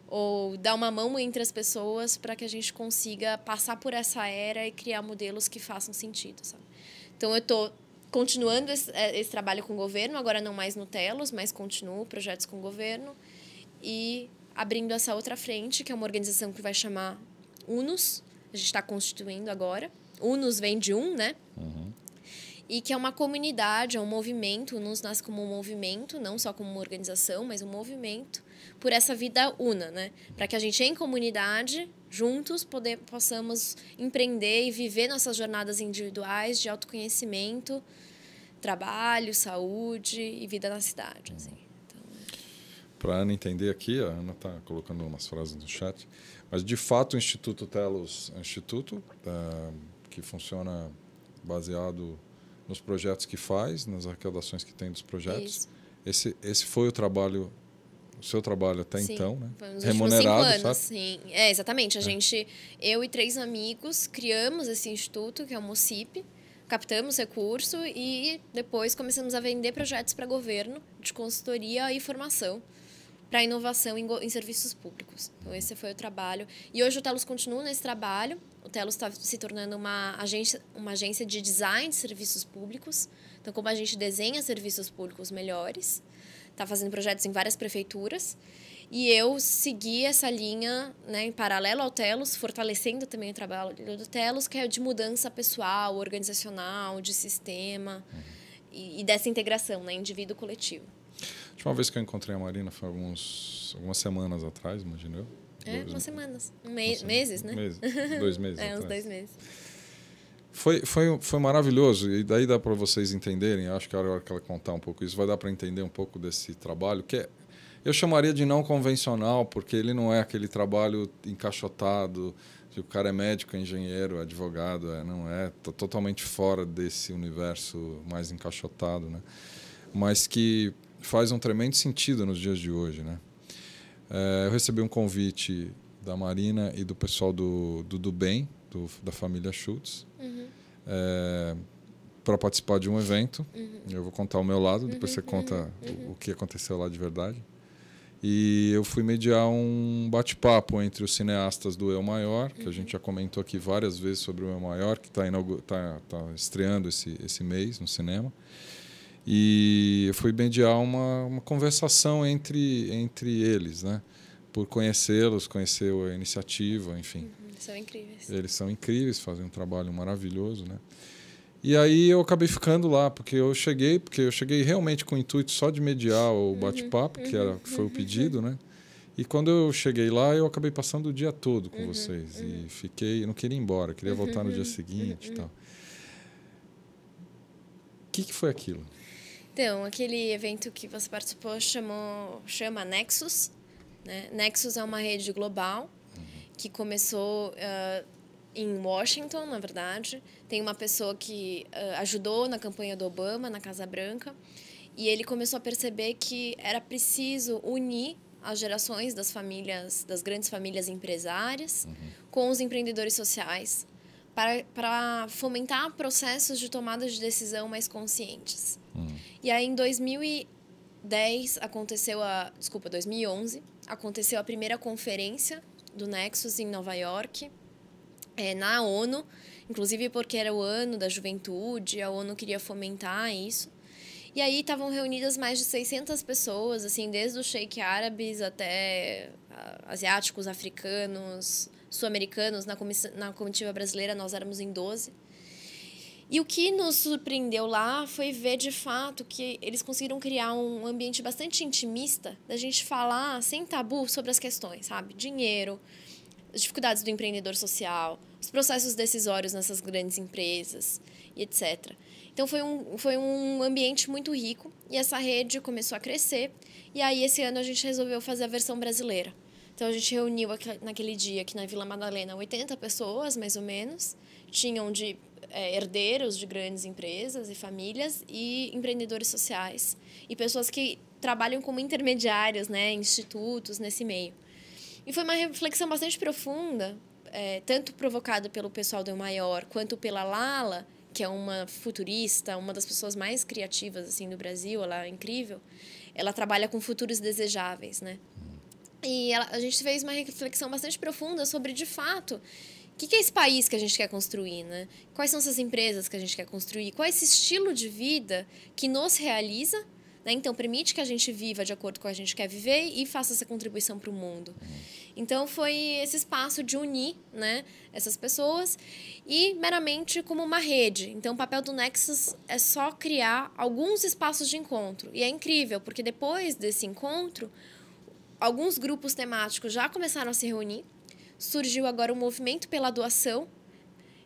ou dar uma mão entre as pessoas para que a gente consiga passar por essa era e criar modelos que façam sentido, sabe? Então, eu estou continuando esse trabalho com o governo, agora não mais no Telos, mas continuo projetos com o governo e abrindo essa outra frente, que é uma organização que vai chamar UNUS, a gente está constituindo agora. UNUS vem de né? E que é uma comunidade, é um movimento. O UNUS nasce como um movimento, não só como uma organização, mas um movimento por essa vida una, né? Para que a gente, em comunidade, juntos, possamos empreender e viver nossas jornadas individuais de autoconhecimento, trabalho, saúde e vida na cidade. Assim. Então, Para a Ana entender aqui, a Ana está colocando umas frases no chat, mas, de fato, o Instituto Telos é um instituto que funciona baseado nos projetos que faz, nas arrecadações que tem dos projetos. Esse foi o seu trabalho até sim, então, né? Foi nos Remunerado, últimos 5 anos, sabe? sim. Exatamente. Eu e 3 amigos, criamos esse instituto, que é o MOCIP, captamos recurso e depois começamos a vender projetos para governo de consultoria e formação para inovação em serviços públicos. Então, esse foi o trabalho. E hoje o Telos continua nesse trabalho. O Telos está se tornando uma agência de design de serviços públicos. Então, como a gente desenha serviços públicos melhores, está fazendo projetos em várias prefeituras. E eu segui essa linha, né, em paralelo ao Telos, fortalecendo também o trabalho do Telos, que é de mudança pessoal, organizacional, de sistema e dessa integração, né, indivíduo-coletivo. A última vez que eu encontrei a Marina foi algumas semanas atrás, imagino eu. Umas semanas. Meses, né? 2 meses uns atrás. 2 meses. Foi maravilhoso, e daí dá para vocês entenderem, acho que a hora que ela contar um pouco isso, vai dar para entender um pouco desse trabalho, que eu chamaria de não convencional, porque ele não é aquele trabalho encaixotado, que o cara é médico, engenheiro, advogado, não é, tá totalmente fora desse universo mais encaixotado, né? Mas que faz um tremendo sentido nos dias de hoje, né? Eu recebi um convite da Marina e do pessoal do Bem, da família Schultz, para participar de um evento. Eu vou contar o meu lado, depois você conta o que aconteceu lá de verdade. E eu fui mediar um bate-papo entre os cineastas do Eu Maior, que a gente já comentou aqui várias vezes sobre o Eu Maior, que está estreando esse mês no cinema. E eu fui mediar uma conversação entre eles, né? Por conhecê-los, conhecer a iniciativa, enfim. São incríveis. Eles são incríveis, fazem um trabalho maravilhoso, né? E aí eu acabei ficando lá, porque eu cheguei realmente com o intuito só de mediar o bate-papo, que foi o pedido, né? E quando eu cheguei lá, eu acabei passando o dia todo com vocês. E não queria ir embora, queria voltar no dia seguinte e tal. O que foi aquilo? Então, aquele evento que você participou chama Nexus. Né? Nexus é uma rede global que começou em Washington, na verdade. Tem uma pessoa que ajudou na campanha do Obama, na Casa Branca. E ele começou a perceber que era preciso unir as gerações das grandes famílias empresárias com os empreendedores sociais para fomentar processos de tomada de decisão mais conscientes. E aí, em 2010, 2011, aconteceu a primeira conferência do Nexus em Nova York, na ONU, inclusive porque era o ano da juventude, a ONU queria fomentar isso. E aí estavam reunidas mais de 600 pessoas, assim, desde os sheik árabes até asiáticos, africanos, sul-americanos. Na comitiva brasileira nós éramos em 12. E o que nos surpreendeu lá foi ver, de fato, que eles conseguiram criar um ambiente bastante intimista da gente falar sem tabu sobre as questões, sabe? Dinheiro, as dificuldades do empreendedor social, os processos decisórios nessas grandes empresas e etc. Então, foi um ambiente muito rico e essa rede começou a crescer. E aí, esse ano, a gente resolveu fazer a versão brasileira. Então, a gente reuniu naquele dia aqui na Vila Madalena 80 pessoas, mais ou menos. Tinham de herdeiros de grandes empresas e famílias e empreendedores sociais. E pessoas que trabalham como intermediários, né, institutos nesse meio. E foi uma reflexão bastante profunda, tanto provocada pelo pessoal do Maior quanto pela Lala, que é uma futurista, uma das pessoas mais criativas assim do Brasil, ela é incrível. Ela trabalha com futuros desejáveis, né? E a gente fez uma reflexão bastante profunda sobre, de fato, o que é esse país que a gente quer construir, né? Quais são essas empresas que a gente quer construir? Qual é esse estilo de vida que nos realiza, né? Então, permite que a gente viva de acordo com o que a gente quer viver e faça essa contribuição para o mundo. Então, foi esse espaço de unir, né, essas pessoas e meramente como uma rede. Então, o papel do Nexus é só criar alguns espaços de encontro. E é incrível, porque depois desse encontro, alguns grupos temáticos já começaram a se reunir. Surgiu agora o movimento pela doação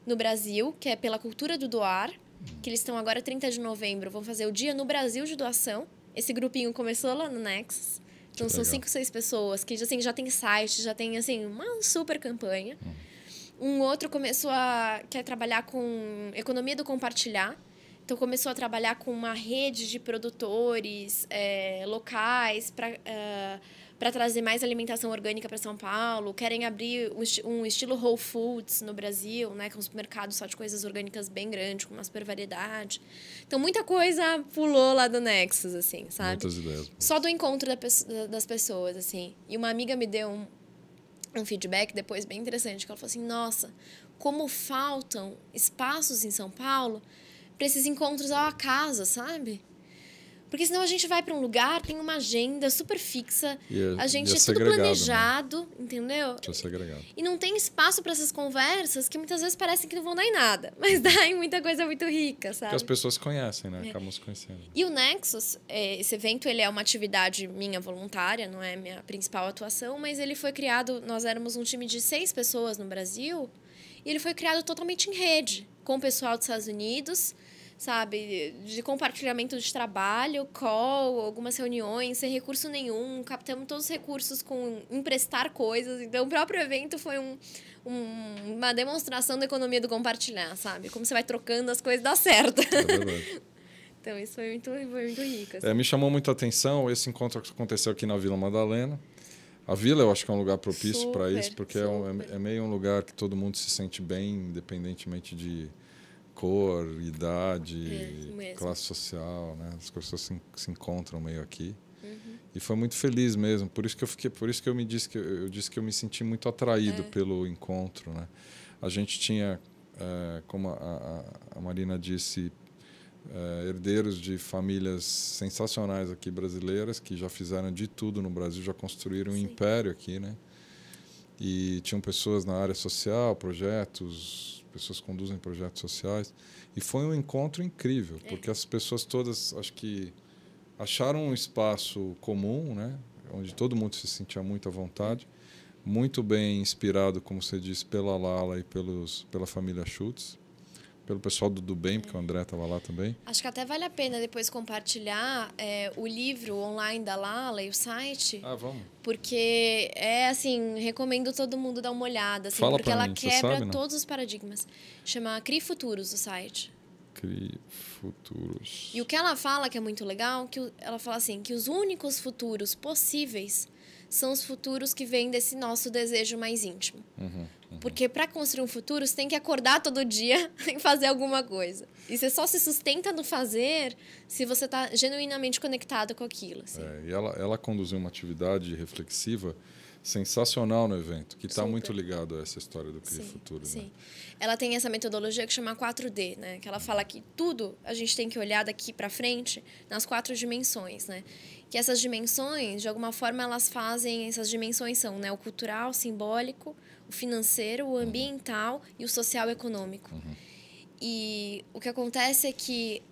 no Brasil, que é pela cultura do doar, que eles estão agora, 30 de novembro, vão fazer o Dia no Brasil de Doação. Esse grupinho começou lá no Nexus. Então, são 5, 6 pessoas que assim, já tem site, já tem assim, uma super campanha. Um outro quer trabalhar com economia do compartilhar. Então, começou a trabalhar com uma rede de produtores locais para trazer mais alimentação orgânica para São Paulo. Querem abrir um estilo Whole Foods no Brasil, né, com um supermercado só de coisas orgânicas bem grande, com uma super variedade. Então, muita coisa pulou lá do Nexus, assim, sabe? Muitas ideias. Só do encontro das pessoas, assim. E uma amiga me deu um feedback depois bem interessante, que ela falou assim, nossa, como faltam espaços em São Paulo para esses encontros ao acaso, sabe? Porque senão a gente vai para um lugar, tem uma agenda super fixa, a gente é tudo planejado, né? Entendeu? Segregado. E não tem espaço para essas conversas que muitas vezes parecem que não vão dar em nada, mas dá em muita coisa muito rica, sabe? Porque as pessoas conhecem, né? Acabam se conhecendo. E o Nexus, esse evento, ele é uma atividade minha voluntária, não é minha principal atuação, mas ele foi criado, nós éramos um time de 6 pessoas no Brasil, e ele foi criado totalmente em rede, com o pessoal dos Estados Unidos, sabe, de compartilhamento de trabalho, call, algumas reuniões, sem recurso nenhum, captamos todos os recursos com emprestar coisas. Então, o próprio evento foi uma demonstração da economia do compartilhar, sabe? Como você vai trocando as coisas, dá certo. É verdade. Então, isso foi muito rico. Assim. Me chamou muita atenção esse encontro que aconteceu aqui na Vila Madalena. A Vila, eu acho que é um lugar propício para isso, porque é meio um lugar que todo mundo se sente bem, independentemente de cor, idade, classe social, né? As pessoas se encontram meio aqui. E foi muito feliz mesmo. Por isso que eu disse que eu me senti muito atraído pelo encontro, né? A gente tinha, como a Marina disse, herdeiros de famílias sensacionais aqui brasileiras que já fizeram de tudo no Brasil, já construíram um império aqui, né? E tinham pessoas na área social, projetos, pessoas que conduzem projetos sociais. E foi um encontro incrível, porque as pessoas todas, acho que, acharam um espaço comum, né? Onde todo mundo se sentia muito à vontade, muito bem inspirado, como você disse, pela Lala e pela família Schultz, pelo pessoal do Bem, porque o André estava lá também. Acho que até vale a pena depois compartilhar o livro online da Lala e o site. Ah, vamos. Porque assim, recomendo todo mundo dar uma olhada, assim, Fala porque pra ela mim, quebra todos os paradigmas. Chama Crie Futuros o site. Crie Futuros. E o que ela fala, que é muito legal, ela fala assim, que os únicos futuros possíveis são os futuros que vêm desse nosso desejo mais íntimo. Porque para construir um futuro, você tem que acordar todo dia e fazer alguma coisa. E você só se sustenta no fazer se você está genuinamente conectado com aquilo. Assim. E ela conduziu uma atividade reflexiva sensacional no evento, que está muito ligado a essa história do Cria Futuro. Sim. Né? Ela tem essa metodologia que chama 4D, né? Que ela fala que tudo a gente tem que olhar daqui para frente nas 4 dimensões, né? Que essas dimensões, de alguma forma, essas dimensões são, né? O cultural, simbólico, o financeiro, o ambiental e o social-econômico. E o que acontece é que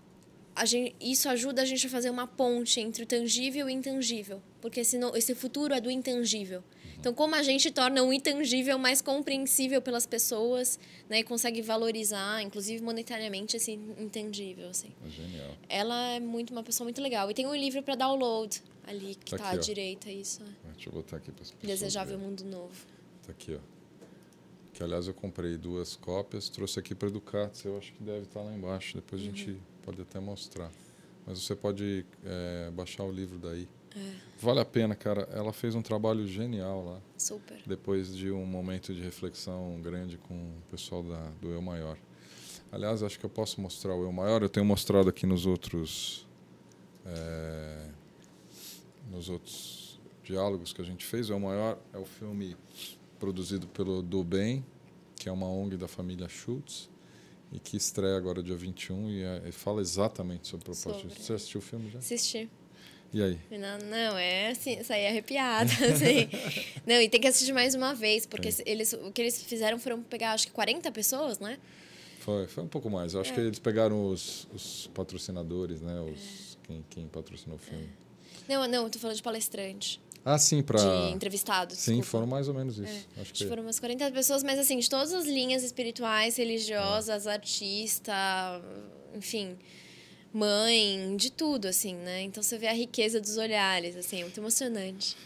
isso ajuda a gente a fazer uma ponte entre o tangível e o intangível, porque esse futuro é do intangível. Então, como a gente torna o intangível mais compreensível pelas pessoas, né, e consegue valorizar, inclusive monetariamente, esse intangível, assim. É genial. Ela é uma pessoa muito legal. E tem um livro para download ali, que tá à direita, isso. Deixa eu botar aqui para as pessoas. Desejável Mundo Novo. Tá aqui, ó. Que, aliás, eu comprei 2 cópias, trouxe aqui para Educatis. Eu acho que deve estar lá embaixo. Depois a gente pode até mostrar. Mas você pode baixar o livro daí. Vale a pena, cara. Ela fez um trabalho genial lá. Super. Depois de um momento de reflexão grande com o pessoal do Eu Maior. Aliás, acho que eu posso mostrar o Eu Maior. Eu tenho mostrado aqui nos outros diálogos que a gente fez. O Eu Maior é o filme produzido pelo Do Bem, que é uma ONG da família Schultz, e que estreia agora dia 21 e fala exatamente sobre o propósito. Você assistiu o filme já? Assisti. E aí? Não, é assim, saí arrepiada, assim. Não, e tem que assistir mais uma vez, porque o que eles fizeram foram pegar, acho que 40 pessoas, né? Foi um pouco mais. Eu acho que eles pegaram os patrocinadores, né? Quem patrocinou o filme. Não, eu tô falando de palestrante. Ah, sim, para... De entrevistados, Sim, desculpa. foram mais ou menos isso. Acho que foram umas 40 pessoas, mas assim, de todas as linhas espirituais, religiosas, artista, enfim... mãe, de tudo, assim, né? Então, você vê a riqueza dos olhares, assim, é muito emocionante.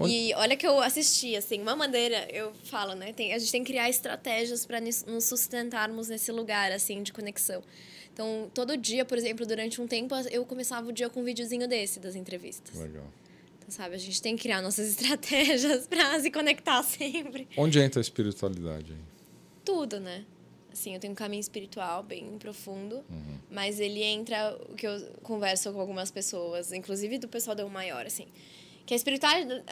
E olha que eu assisti, assim, uma maneira, eu falo, né? A gente tem que criar estratégias para nos sustentarmos nesse lugar, assim, de conexão. Então, todo dia, por exemplo, durante um tempo, eu começava o dia com um videozinho das entrevistas. Legal. Então, sabe, a gente tem que criar nossas estratégias para se conectar sempre. Onde entra a espiritualidade aí? Tudo, né? Assim, eu tenho um caminho espiritual bem profundo, mas ele entra, o que eu converso com algumas pessoas, inclusive do pessoal do Eu Maior, assim, que a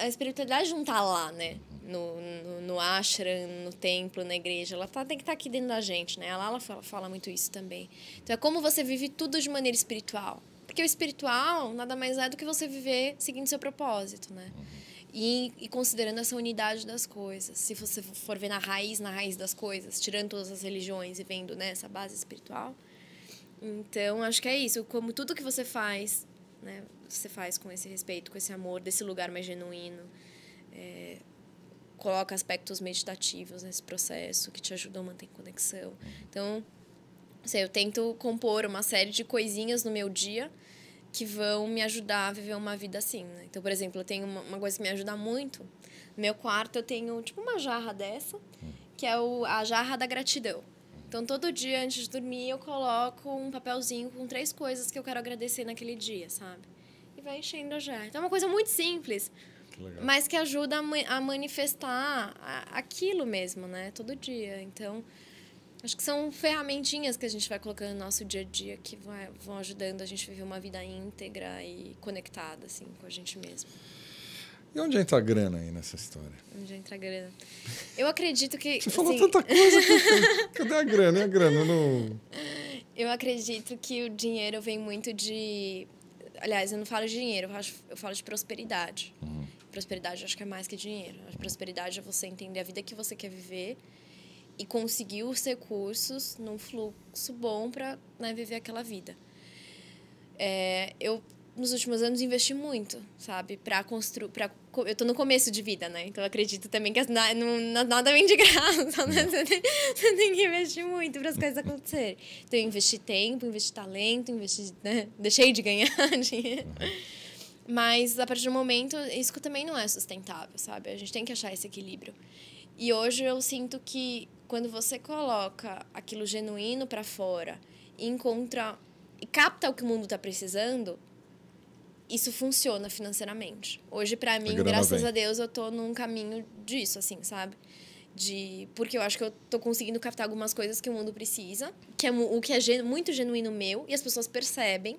espiritualidade não tá lá, né? No ashram, no templo, na igreja. Ela tem que estar aqui dentro da gente, né? Ela fala muito isso também. Então, é como você vive tudo de maneira espiritual. Porque o espiritual nada mais é do que você viver seguindo seu propósito, né? E considerando essa unidade das coisas. Se você for ver na raiz das coisas, tirando todas as religiões e vendo, né, essa base espiritual. Então, acho que é isso. Como tudo que você faz, né, você faz com esse respeito, com esse amor, desse lugar mais genuíno. Coloca aspectos meditativos nesse processo que te ajudam a manter conexão. Então, eu tento compor uma série de coisinhas no meu dia que vão me ajudar a viver uma vida assim, né? Então, por exemplo, eu tenho uma coisa que me ajuda muito. No meu quarto eu tenho, tipo, uma jarra dessa, que é a jarra da gratidão. Então, todo dia, antes de dormir, eu coloco um papelzinho com 3 coisas que eu quero agradecer naquele dia, sabe? E vai enchendo a jarra. Então, é uma coisa muito simples, mas que ajuda a manifestar aquilo mesmo, né? Todo dia. Então... acho que são ferramentinhas que a gente vai colocando no nosso dia a dia que vão ajudando a gente a viver uma vida íntegra e conectada, assim, com a gente mesmo. E onde entra a grana aí nessa história? Onde entra a grana? Eu acredito que... Você falou tanta coisa, cadê a grana? E a grana? Não... Eu acredito que o dinheiro vem muito de... Aliás, eu não falo de dinheiro, eu falo de prosperidade. Prosperidade eu acho que é mais que dinheiro. A prosperidade é você entender a vida que você quer viver e conseguir os recursos num fluxo bom para, né, viver aquela vida. Eu, nos últimos anos, investi muito, sabe? Eu estou no começo de vida, né? Então, eu acredito também que nada vem de graça, né? Você tem que investir muito para as coisas acontecerem. Então, eu investi tempo, investi talento, né? Deixei de ganhar dinheiro. Mas, a partir do momento, isso também não é sustentável, sabe? A gente tem que achar esse equilíbrio. E hoje eu sinto que quando você coloca aquilo genuíno para fora e capta o que o mundo está precisando, isso funciona financeiramente. Hoje, para mim, graças a Deus, eu tô num caminho disso, assim, sabe? Porque eu acho que eu tô conseguindo captar algumas coisas que o mundo precisa, que é o que é muito genuíno meu, e as pessoas percebem.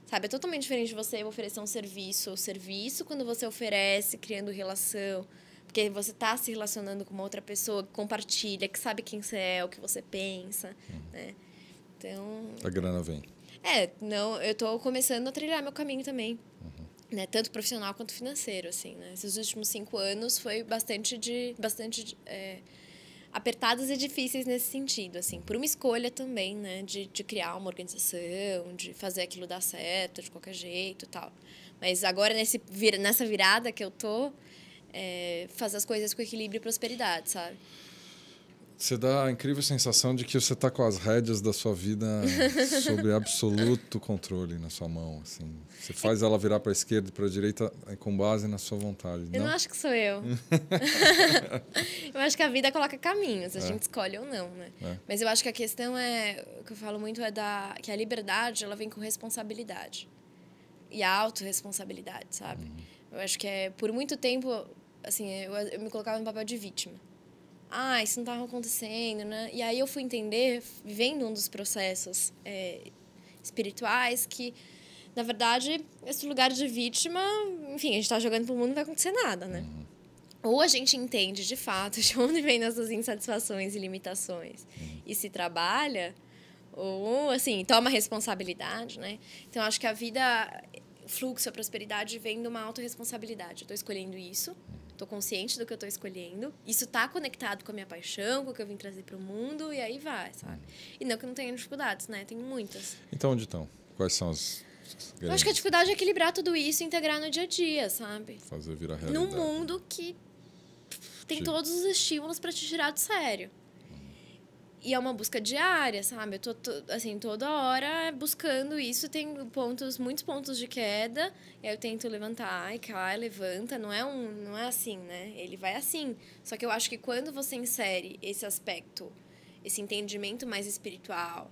Sabe, é totalmente diferente de você oferecer um serviço. O serviço, quando você oferece, criando relação, porque você tá se relacionando com uma outra pessoa que compartilha, que sabe quem você é, o que você pensa, né? Então... A grana vem. Não, eu tô começando a trilhar meu caminho também. Né? Tanto profissional quanto financeiro, assim, né? Esses últimos 5 anos foi bastante apertados e difíceis nesse sentido, assim, por uma escolha também, né, de criar uma organização, de fazer aquilo dar certo de qualquer jeito e tal. Mas agora, nessa virada que eu tô, fazer as coisas com equilíbrio e prosperidade, sabe? Você dá a incrível sensação de que você está com as rédeas da sua vida sob absoluto controle na sua mão. Assim. Você faz ela virar para a esquerda e para a direita com base na sua vontade. Eu não acho que sou eu. Eu acho que a vida coloca caminhos, a gente escolhe ou não, né? Mas eu acho que a questão o que eu falo muito que a liberdade ela vem com responsabilidade. E a autorresponsabilidade, sabe? Eu acho que por muito tempo, assim, eu me colocava no papel de vítima. Isso não estava acontecendo, né? E aí eu fui entender, vivendo um dos processos espirituais, que, na verdade, esse lugar de vítima, enfim, a gente está jogando pro mundo, não vai acontecer nada, né? Ou a gente entende, de fato, de onde vêm nossas insatisfações e limitações e se trabalha, ou, assim, toma responsabilidade, né? Então, acho que a vida, o fluxo, a prosperidade vem de uma autorresponsabilidade. Eu estou escolhendo isso. Estou consciente do que eu estou escolhendo. Isso está conectado com a minha paixão, com o que eu vim trazer para o mundo, e aí vai, sabe? E não que eu não tenha dificuldades, né? Tem muitas. Então, onde estão? Quais são as grandes? Eu acho que a dificuldade é equilibrar tudo isso e integrar no dia a dia, sabe? Fazer virar realidade. Num mundo que tem todos os estímulos para te tirar do sério. E é uma busca diária, sabe? Eu tô assim, toda hora buscando isso. Tem muitos pontos de queda. E aí eu tento levantar, e cai, levanta. Não é assim, né? Ele vai assim. Só que eu acho que quando você insere esse aspecto, esse entendimento mais espiritual,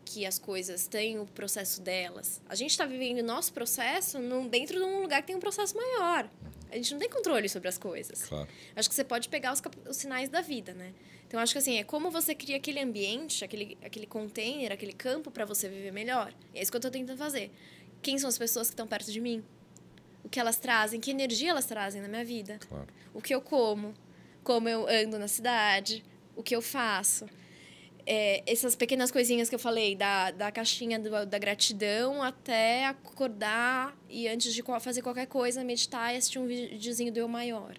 que as coisas têm o processo delas. A gente está vivendo o nosso processo dentro de um lugar que tem um processo maior. A gente não tem controle sobre as coisas. Claro. Acho que você pode pegar os sinais da vida, né? Então, acho que assim, é como você cria aquele ambiente, aquele container, aquele campo para você viver melhor. E é isso que eu tô tentando fazer. Quem são as pessoas que estão perto de mim? O que elas trazem? Que energia elas trazem na minha vida? Claro. O que eu como eu ando na cidade, o que eu faço. Essas pequenas coisinhas que eu falei, da caixinha da gratidão até acordar e antes de fazer qualquer coisa, meditar e assistir um videozinho do Eu Maior.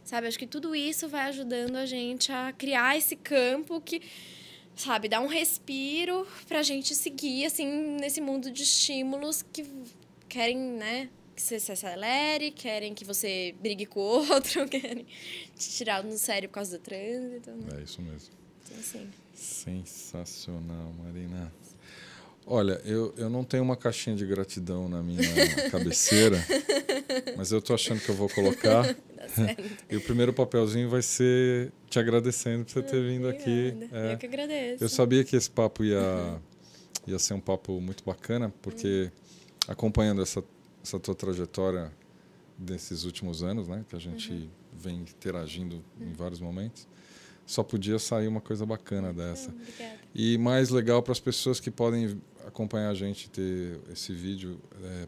Sabe, acho que tudo isso vai ajudando a gente a criar esse campo que, sabe, dá um respiro pra gente seguir, assim, nesse mundo de estímulos que querem, né, que você se acelere, querem que você brigue com o outro, querem te tirar no sério por causa do trânsito. Né? É isso mesmo. Então, assim... Sensacional, Marina. Olha, eu não tenho uma caixinha de gratidão na minha cabeceira, mas eu tô achando que eu vou colocar. E o primeiro papelzinho vai ser te agradecendo por você ter vindo aqui. Eu que agradeço. Eu sabia que esse papo ia ser um papo muito bacana, porque acompanhando essa tua trajetória desses últimos anos, né, que a gente vem interagindo em vários momentos, só podia sair uma coisa bacana dessa. Obrigada. E mais legal para as pessoas que podem acompanhar a gente, ter esse vídeo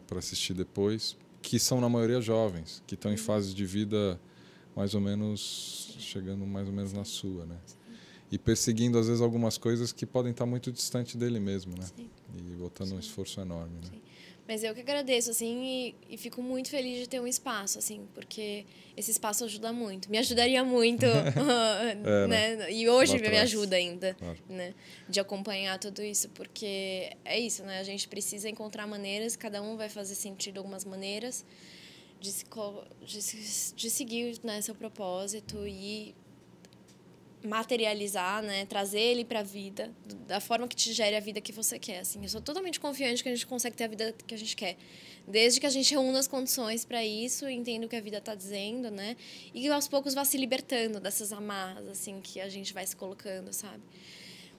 para assistir depois, que são na maioria jovens, que estão em fases de vida mais ou menos, chegando mais ou menos na sua, né? E perseguindo, às vezes, algumas coisas que podem estar muito distante dele mesmo, né? Sim. E botando um esforço enorme, né? Sim. Mas eu que agradeço, assim, e fico muito feliz de ter um espaço, assim, porque esse espaço ajuda muito. Me ajudaria muito, né? E hoje me ajuda ainda, né? De acompanhar tudo isso, porque é isso, né? A gente precisa encontrar maneiras, cada um vai fazer sentido algumas maneiras de seguir, né, seu propósito e materializar, né, trazer ele para a vida da forma que te gere a vida que você quer, assim. Eu sou totalmente confiante que a gente consegue ter a vida que a gente quer, desde que a gente reúna as condições para isso, entenda o que a vida está dizendo, né, e que aos poucos vá se libertando dessas amarras, assim, que a gente vai se colocando, sabe.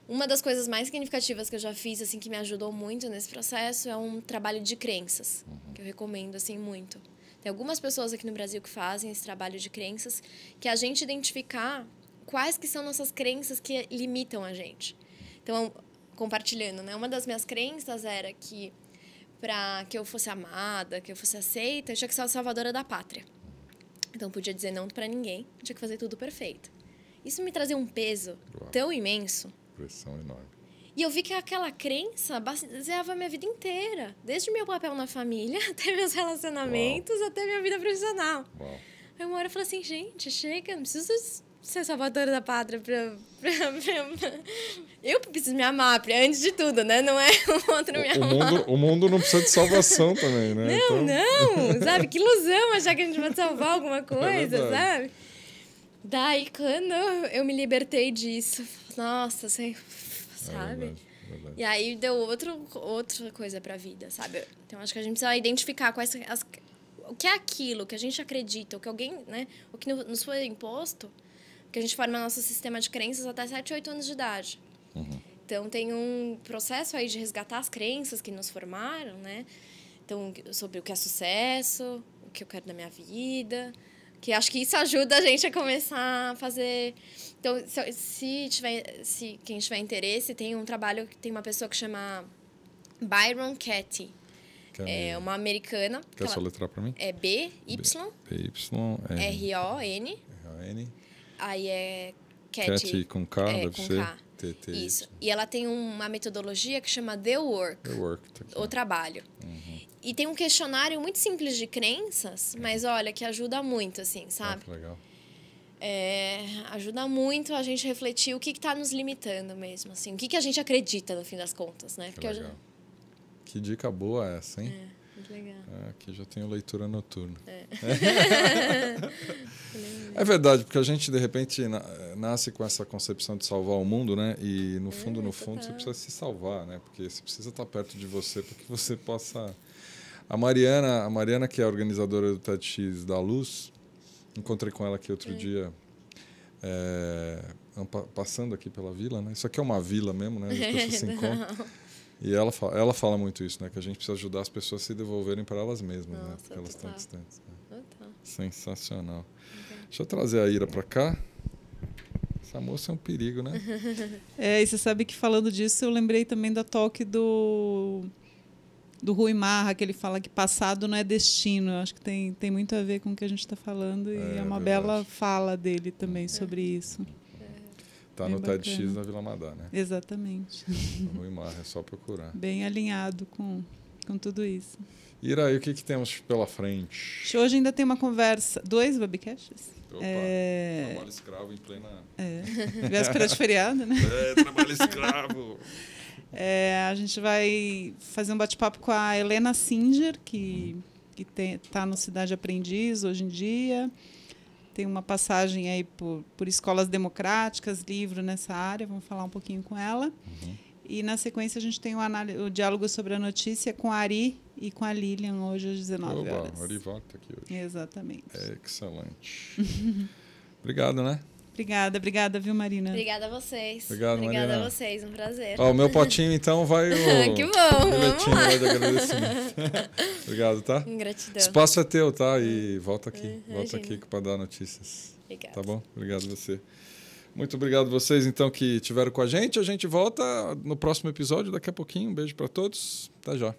Uma das coisas mais significativas que eu já fiz, assim, que me ajudou muito nesse processo é um trabalho de crenças, que eu recomendo, assim, muito. Tem algumas pessoas aqui no Brasil que fazem esse trabalho de crenças, que a gente identificar quais que são nossas crenças que limitam a gente. Então, compartilhando, né? Uma das minhas crenças era que para que eu fosse amada, que eu fosse aceita, eu tinha que ser a salvadora da pátria. Então, podia dizer não para ninguém, tinha que fazer tudo perfeito. Isso me trazia um peso tão imenso. Pressão enorme. E eu vi que aquela crença baseava a minha vida inteira. Desde meu papel na família, até meus relacionamentos, até minha vida profissional. Uau. Aí uma hora eu falei assim, gente, chega, não preciso ser salvadora da pátria Eu preciso me amar, antes de tudo, né? Não é o outro me amar. O mundo não precisa de salvação também, né? Não, sabe? Que ilusão achar que a gente vai salvar alguma coisa, sabe? Daí, quando eu me libertei disso, nossa, você... sabe? Verdade. E aí deu outra coisa pra vida, sabe? Então, acho que a gente precisa identificar o que é aquilo que a gente acredita, o que alguém, né? O que nos foi imposto, que a gente forma nosso sistema de crenças até 7, 8 anos de idade. Uhum. Então, tem um processo aí de resgatar as crenças que nos formaram, né? Então, sobre o que é sucesso, o que eu quero da minha vida, que acho que isso ajuda a gente a começar a fazer... Então, se quem tiver interesse, tem um trabalho, tem uma pessoa que chama Byron Katie. É uma americana. Quer soletrar para mim? É B-Y-R-O-N. R-O-N. Aí é Katie com K, deve ser. K. Isso. E ela tem uma metodologia que chama The Work. The Work. Tá aqui. O trabalho. Uhum. E tem um questionário muito simples de crenças, mas olha, que ajuda muito, assim, sabe? Que legal. Ajuda muito a gente refletir o que está nos limitando mesmo, assim. O que a gente acredita, no fim das contas, né? Que legal. Que dica boa essa, hein? Muito legal. Aqui já tenho leitura noturna. É verdade, porque a gente, de repente, nasce com essa concepção de salvar o mundo, né? E, no fundo, você precisa se salvar, né? Porque você precisa estar perto de você para que você possa... A Mariana, que é a organizadora do TEDx da Luz, encontrei com ela aqui outro dia, passando aqui pela vila, né? Isso aqui é uma vila mesmo, né? As pessoas se encontram. E ela fala muito isso, né? Que a gente precisa ajudar as pessoas a se devolverem para elas mesmas, né? Porque elas estão distantes. Né? Sensacional. Deixa eu trazer a Ira para cá. Essa moça é um perigo, né? E você sabe que falando disso, eu lembrei também da talk do Rui Marra, que ele fala que passado não é destino. Eu acho que tem muito a ver com o que a gente está falando. E é uma bela fala dele também sobre isso. Está no TEDx da Vila Madá, né? Exatamente. O Rui Marra, é só procurar. Bem alinhado com tudo isso. Ira, e o que temos pela frente? Hoje ainda tem uma conversa, 2 webcasts. Opa, trabalho escravo em plena... Véspera de feriado, né? Trabalho escravo. A gente vai fazer um bate-papo com a Helena Singer, que está no Cidade Aprendiz hoje em dia. Tem uma passagem aí por escolas democráticas, livro nessa área. Vamos falar um pouquinho com ela. Uhum. E, na sequência, a gente tem o diálogo sobre a notícia com a Ari e com a Lilian, hoje às 19 horas. A Ari volta aqui hoje. Exatamente. Excelente. Obrigado, né? Obrigada, viu, Marina? Obrigada a vocês. Obrigado, Obrigada a vocês, um prazer. O meu potinho, então, vai o... Que bom, bilhetinho lá de agradecimento. Obrigado, tá? Gratidão. Espaço é teu, tá? E volta aqui. Volta aqui para dar notícias. Obrigada. Tá bom? Obrigado a você. Muito obrigado a vocês, então, que estiveram com a gente. A gente volta no próximo episódio daqui a pouquinho. Um beijo para todos. Até já.